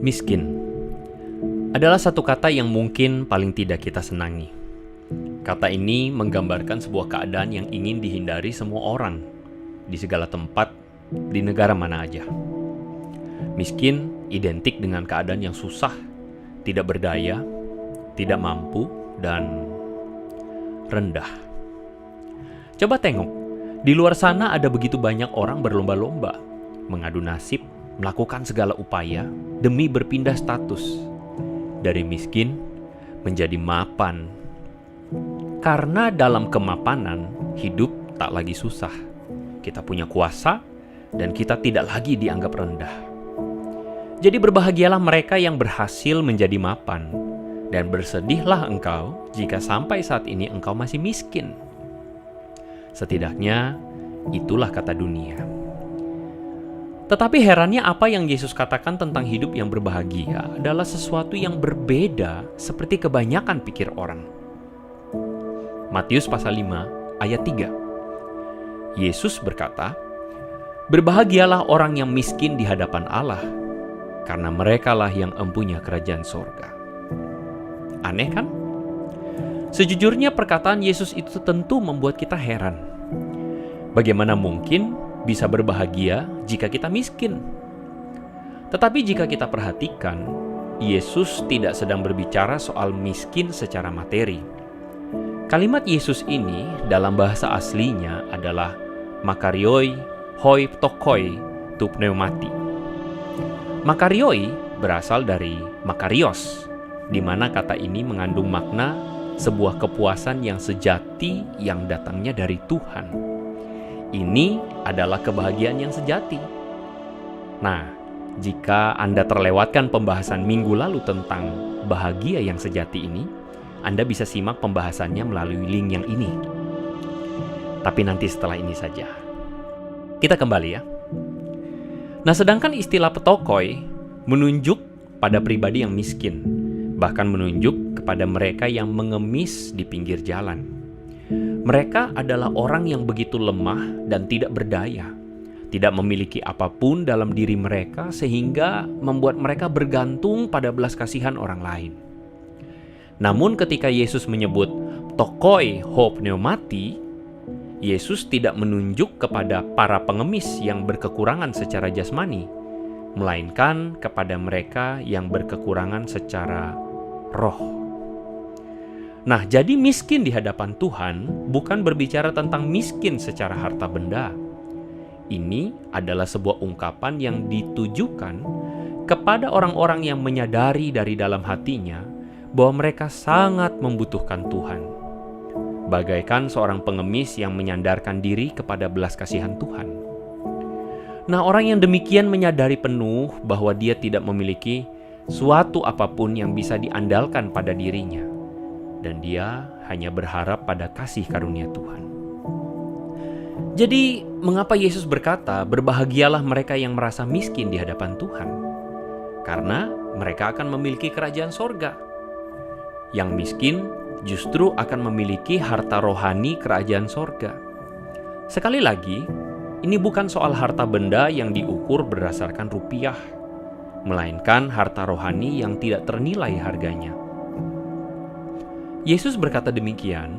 Miskin adalah satu kata yang mungkin paling tidak kita senangi. Kata ini menggambarkan sebuah keadaan yang ingin dihindari semua orang, di segala tempat, di negara mana aja. Miskin identik dengan keadaan yang susah, tidak berdaya, tidak mampu, dan rendah. Coba tengok, di luar sana ada begitu banyak orang berlomba-lomba, mengadu nasib, melakukan segala upaya demi berpindah status dari miskin menjadi mapan. Karena dalam kemapanan, hidup tak lagi susah. Kita punya kuasa dan kita tidak lagi dianggap rendah. Jadi berbahagialah mereka yang berhasil menjadi mapan, dan bersedihlah engkau jika sampai saat ini engkau masih miskin. Setidaknya itulah kata dunia. Tetapi herannya apa yang Yesus katakan tentang hidup yang berbahagia adalah sesuatu yang berbeda seperti kebanyakan pikir orang. Matius pasal 5 ayat 3. Yesus berkata, "Berbahagialah orang yang miskin di hadapan Allah, karena merekalah yang empunya kerajaan sorga." Aneh kan? Sejujurnya perkataan Yesus itu tentu membuat kita heran. Bagaimana mungkin bisa berbahagia jika kita miskin? Tetapi jika kita perhatikan, Yesus tidak sedang berbicara soal miskin secara materi. Kalimat Yesus ini dalam bahasa aslinya adalah makarioi hoi ptokoi tu pneumati. Makarioi berasal dari makarios, di mana kata ini mengandung makna sebuah kepuasan yang sejati yang datangnya dari Tuhan. Ini adalah kebahagiaan yang sejati. Nah, jika Anda terlewatkan pembahasan minggu lalu tentang bahagia yang sejati ini, Anda bisa simak pembahasannya melalui link yang ini. Tapi nanti setelah ini saja. Kita kembali ya. Nah, sedangkan istilah petokoi menunjuk pada pribadi yang miskin, bahkan menunjuk kepada mereka yang mengemis di pinggir jalan. Mereka adalah orang yang begitu lemah dan tidak berdaya, tidak memiliki apapun dalam diri mereka sehingga membuat mereka bergantung pada belas kasihan orang lain. Namun ketika Yesus menyebut tokoi ho pneumati, Yesus tidak menunjuk kepada para pengemis yang berkekurangan secara jasmani, melainkan kepada mereka yang berkekurangan secara roh. Nah, jadi miskin di hadapan Tuhan bukan berbicara tentang miskin secara harta benda. Ini adalah sebuah ungkapan yang ditujukan kepada orang-orang yang menyadari dari dalam hatinya bahwa mereka sangat membutuhkan Tuhan. Bagaikan seorang pengemis yang menyandarkan diri kepada belas kasihan Tuhan. Nah, orang yang demikian menyadari penuh bahwa dia tidak memiliki suatu apapun yang bisa diandalkan pada dirinya, dan dia hanya berharap pada kasih karunia Tuhan. Jadi, mengapa Yesus berkata, "Berbahagialah mereka yang merasa miskin di hadapan Tuhan"? Karena mereka akan memiliki kerajaan sorga. Yang miskin justru akan memiliki harta rohani kerajaan sorga. Sekali lagi, ini bukan soal harta benda yang diukur berdasarkan rupiah, melainkan harta rohani yang tidak ternilai harganya. Yesus berkata demikian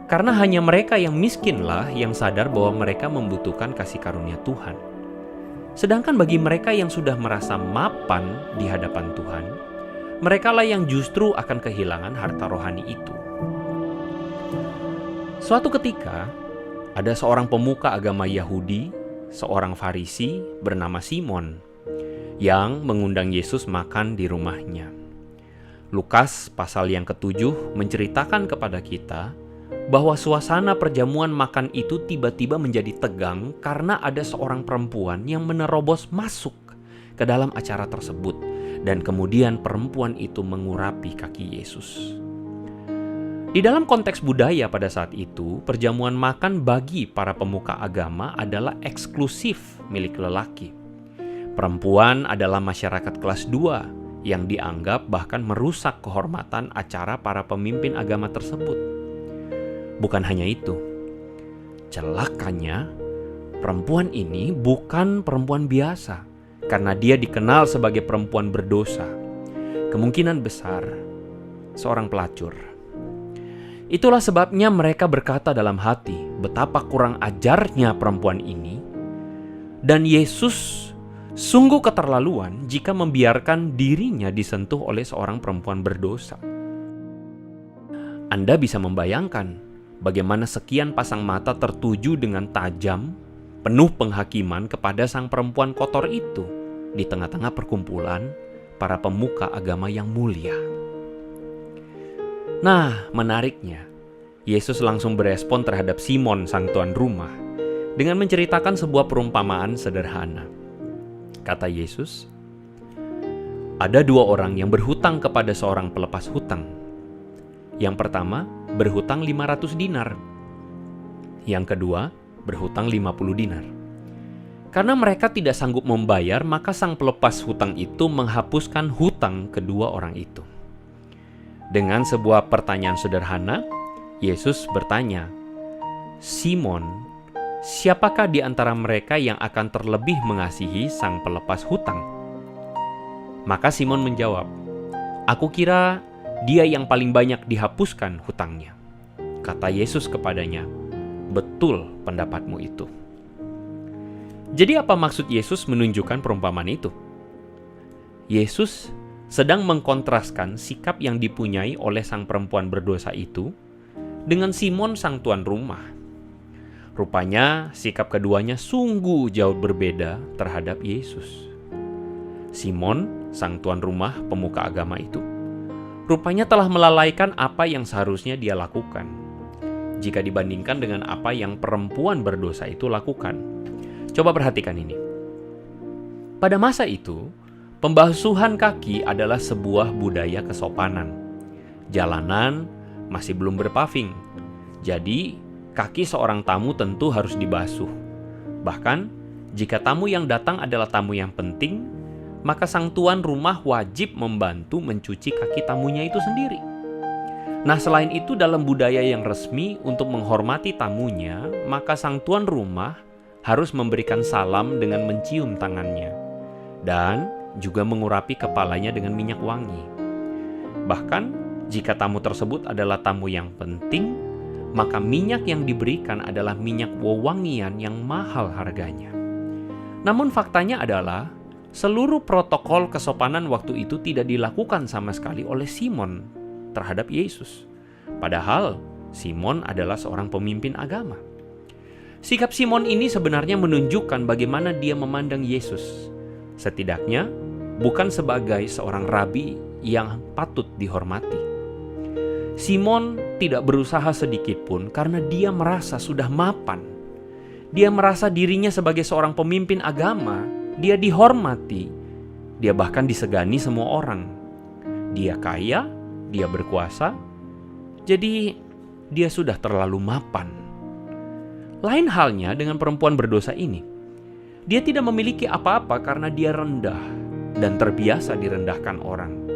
karena hanya mereka yang miskinlah yang sadar bahwa mereka membutuhkan kasih karunia Tuhan. Sedangkan bagi mereka yang sudah merasa mapan di hadapan Tuhan, merekalah yang justru akan kehilangan harta rohani itu. Suatu ketika, ada seorang pemuka agama Yahudi, seorang Farisi bernama Simon, yang mengundang Yesus makan di rumahnya. Lukas pasal yang ke-7 menceritakan kepada kita bahwa suasana perjamuan makan itu tiba-tiba menjadi tegang karena ada seorang perempuan yang menerobos masuk ke dalam acara tersebut, dan kemudian perempuan itu mengurapi kaki Yesus. Di dalam konteks budaya pada saat itu, perjamuan makan bagi para pemuka agama adalah eksklusif milik lelaki. Perempuan adalah masyarakat kelas 2 yang dianggap bahkan merusak kehormatan acara para pemimpin agama tersebut. Bukan hanya itu, celakanya perempuan ini bukan perempuan biasa, karena dia dikenal sebagai perempuan berdosa, kemungkinan besar seorang pelacur. Itulah sebabnya mereka berkata dalam hati, betapa kurang ajarnya perempuan ini, dan Yesus sungguh keterlaluan jika membiarkan dirinya disentuh oleh seorang perempuan berdosa. Anda bisa membayangkan bagaimana sekian pasang mata tertuju dengan tajam, penuh penghakiman kepada sang perempuan kotor itu di tengah-tengah perkumpulan para pemuka agama yang mulia. Nah, menariknya, Yesus langsung berespon terhadap Simon sang tuan rumah dengan menceritakan sebuah perumpamaan sederhana. Kata Yesus, ada dua orang yang berhutang kepada seorang pelepas hutang. Yang pertama berhutang 500 dinar. Yang kedua berhutang 50 dinar. Karena mereka tidak sanggup membayar, maka sang pelepas hutang itu menghapuskan hutang kedua orang itu. Dengan sebuah pertanyaan sederhana, Yesus bertanya, Simon, siapakah di antara mereka yang akan terlebih mengasihi sang pelepas hutang? Maka Simon menjawab, aku kira dia yang paling banyak dihapuskan hutangnya. Kata Yesus kepadanya, betul pendapatmu itu. Jadi apa maksud Yesus menunjukkan perumpamaan itu? Yesus sedang mengkontraskan sikap yang dipunyai oleh sang perempuan berdosa itu dengan Simon sang tuan rumah. Rupanya sikap keduanya sungguh jauh berbeda terhadap Yesus. Simon, sang tuan rumah pemuka agama itu, rupanya telah melalaikan apa yang seharusnya dia lakukan, jika dibandingkan dengan apa yang perempuan berdosa itu lakukan. Coba perhatikan ini. Pada masa itu, pembasuhan kaki adalah sebuah budaya kesopanan. Jalanan masih belum berpaving, jadi kaki seorang tamu tentu harus dibasuh. Bahkan, jika tamu yang datang adalah tamu yang penting, maka sang tuan rumah wajib membantu mencuci kaki tamunya itu sendiri. Nah, selain itu dalam budaya yang resmi untuk menghormati tamunya, maka sang tuan rumah harus memberikan salam dengan mencium tangannya dan juga mengurapi kepalanya dengan minyak wangi. Bahkan, jika tamu tersebut adalah tamu yang penting, maka minyak yang diberikan adalah minyak wewangian yang mahal harganya. Namun faktanya adalah seluruh protokol kesopanan waktu itu tidak dilakukan sama sekali oleh Simon terhadap Yesus. Padahal Simon adalah seorang pemimpin agama. Sikap Simon ini sebenarnya menunjukkan bagaimana dia memandang Yesus. Setidaknya bukan sebagai seorang rabi yang patut dihormati. Simon tidak berusaha sedikit pun karena dia merasa sudah mapan. Dia merasa dirinya sebagai seorang pemimpin agama, dia dihormati, dia bahkan disegani semua orang. Dia kaya, dia berkuasa, jadi dia sudah terlalu mapan. Lain halnya dengan perempuan berdosa ini. Dia tidak memiliki apa-apa karena dia rendah dan terbiasa direndahkan orang.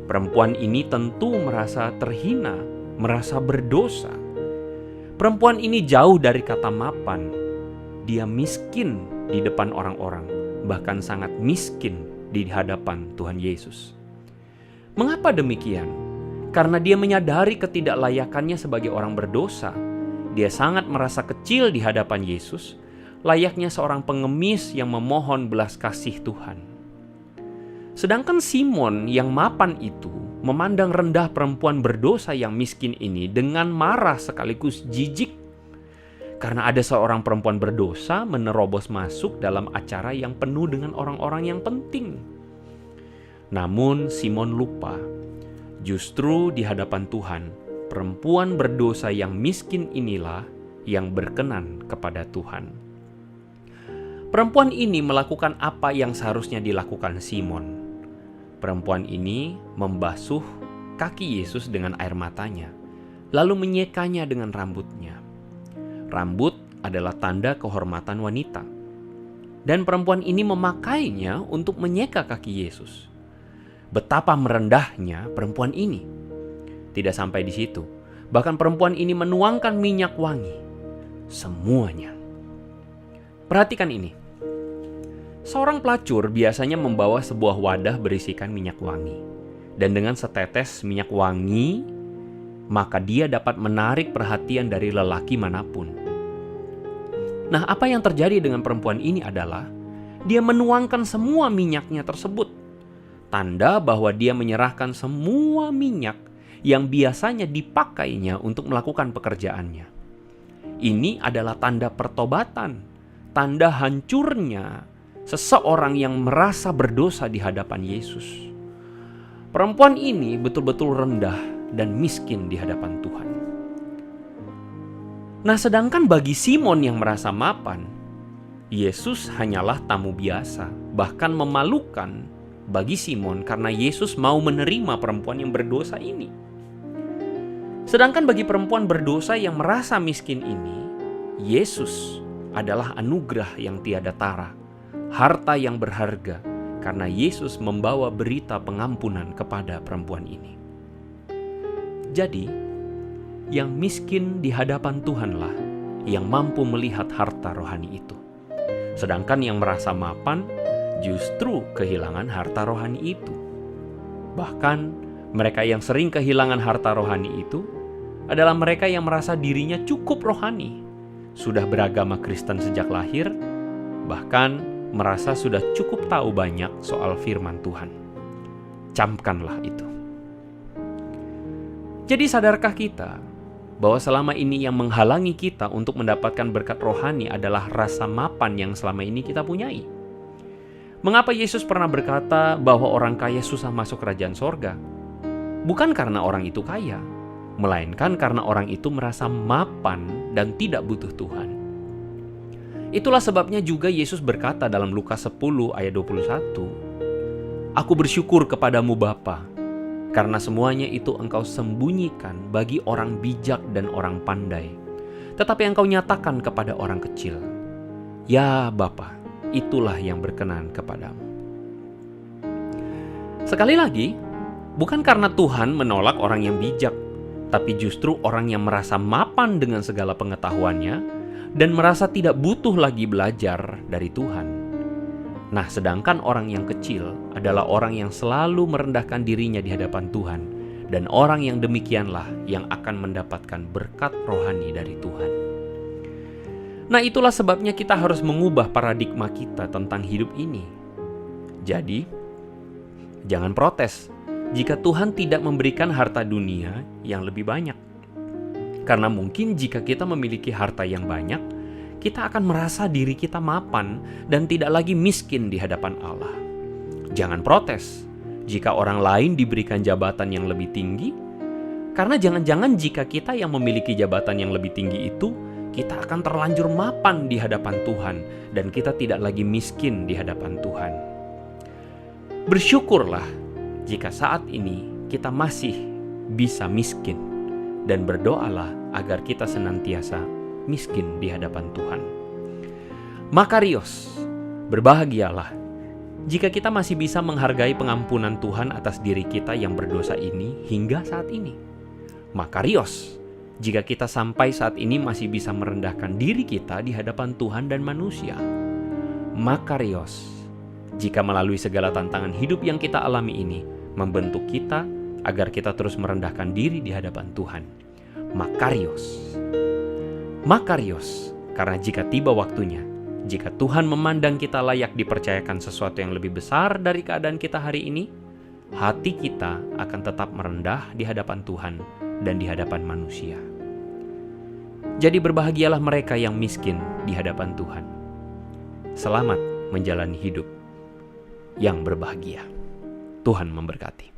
Perempuan ini tentu merasa terhina, merasa berdosa. Perempuan ini jauh dari kata mapan. Dia miskin di depan orang-orang, bahkan sangat miskin di hadapan Tuhan Yesus. Mengapa demikian? Karena dia menyadari ketidaklayakannya sebagai orang berdosa. Dia sangat merasa kecil di hadapan Yesus, layaknya seorang pengemis yang memohon belas kasih Tuhan. Sedangkan Simon yang mapan itu memandang rendah perempuan berdosa yang miskin ini dengan marah sekaligus jijik. Karena ada seorang perempuan berdosa menerobos masuk dalam acara yang penuh dengan orang-orang yang penting. Namun Simon lupa, justru di hadapan Tuhan, perempuan berdosa yang miskin inilah yang berkenan kepada Tuhan. Perempuan ini melakukan apa yang seharusnya dilakukan Simon. Perempuan ini membasuh kaki Yesus dengan air matanya, lalu menyekanya dengan rambutnya. Rambut adalah tanda kehormatan wanita. Dan perempuan ini memakainya untuk menyeka kaki Yesus. Betapa merendahnya perempuan ini. Tidak sampai di situ. Bahkan perempuan ini menuangkan minyak wangi. Semuanya. Perhatikan ini. Seorang pelacur biasanya membawa sebuah wadah berisikan minyak wangi. Dan dengan setetes minyak wangi, maka dia dapat menarik perhatian dari lelaki manapun. Nah, apa yang terjadi dengan perempuan ini adalah dia menuangkan semua minyaknya tersebut. Tanda bahwa dia menyerahkan semua minyak yang biasanya dipakainya untuk melakukan pekerjaannya. Ini adalah tanda pertobatan, tanda hancurnya seseorang yang merasa berdosa di hadapan Yesus. Perempuan ini betul-betul rendah dan miskin di hadapan Tuhan. Nah, sedangkan bagi Simon yang merasa mapan, Yesus hanyalah tamu biasa, bahkan memalukan bagi Simon karena Yesus mau menerima perempuan yang berdosa ini. Sedangkan bagi perempuan berdosa yang merasa miskin ini, Yesus adalah anugerah yang tiada tara, harta yang berharga, karena Yesus membawa berita pengampunan kepada perempuan ini. Jadi, yang miskin di hadapan Tuhanlah yang mampu melihat harta rohani itu. Sedangkan yang merasa mapan justru kehilangan harta rohani itu. Bahkan mereka yang sering kehilangan harta rohani itu adalah mereka yang merasa dirinya cukup rohani, sudah beragama Kristen sejak lahir, bahkan merasa sudah cukup tahu banyak soal firman Tuhan. Camkanlah itu. Jadi sadarkah kita bahwa selama ini yang menghalangi kita untuk mendapatkan berkat rohani adalah rasa mapan yang selama ini kita punyai? Mengapa Yesus pernah berkata bahwa orang kaya susah masuk kerajaan sorga? Bukan karena orang itu kaya, melainkan karena orang itu merasa mapan dan tidak butuh Tuhan. Itulah sebabnya juga Yesus berkata dalam Lukas 10 ayat 21, "Aku bersyukur kepadamu Bapa, karena semuanya itu engkau sembunyikan bagi orang bijak dan orang pandai, tetapi engkau nyatakan kepada orang kecil. Ya Bapa, itulah yang berkenan kepadamu." Sekali lagi, bukan karena Tuhan menolak orang yang bijak, tapi justru orang yang merasa mapan dengan segala pengetahuannya dan merasa tidak butuh lagi belajar dari Tuhan. Nah, sedangkan orang yang kecil adalah orang yang selalu merendahkan dirinya di hadapan Tuhan, dan orang yang demikianlah yang akan mendapatkan berkat rohani dari Tuhan. Nah, itulah sebabnya kita harus mengubah paradigma kita tentang hidup ini. Jadi, jangan protes jika Tuhan tidak memberikan harta dunia yang lebih banyak. Karena mungkin jika kita memiliki harta yang banyak, kita akan merasa diri kita mapan dan tidak lagi miskin di hadapan Allah. Jangan protes jika orang lain diberikan jabatan yang lebih tinggi, karena jangan-jangan jika kita yang memiliki jabatan yang lebih tinggi itu, kita akan terlanjur mapan di hadapan Tuhan dan kita tidak lagi miskin di hadapan Tuhan. Bersyukurlah jika saat ini kita masih bisa miskin, dan berdoalah agar kita senantiasa miskin di hadapan Tuhan. Makarios, berbahagialah jika kita masih bisa menghargai pengampunan Tuhan atas diri kita yang berdosa ini hingga saat ini. Makarios, jika kita sampai saat ini masih bisa merendahkan diri kita di hadapan Tuhan dan manusia. Makarios, jika melalui segala tantangan hidup yang kita alami ini membentuk kita agar kita terus merendahkan diri di hadapan Tuhan. Makarios. Makarios, karena jika tiba waktunya, jika Tuhan memandang kita layak dipercayakan sesuatu yang lebih besar dari keadaan kita hari ini, hati kita akan tetap merendah di hadapan Tuhan dan di hadapan manusia. Jadi berbahagialah mereka yang miskin di hadapan Tuhan. Selamat menjalani hidup yang berbahagia. Tuhan memberkati.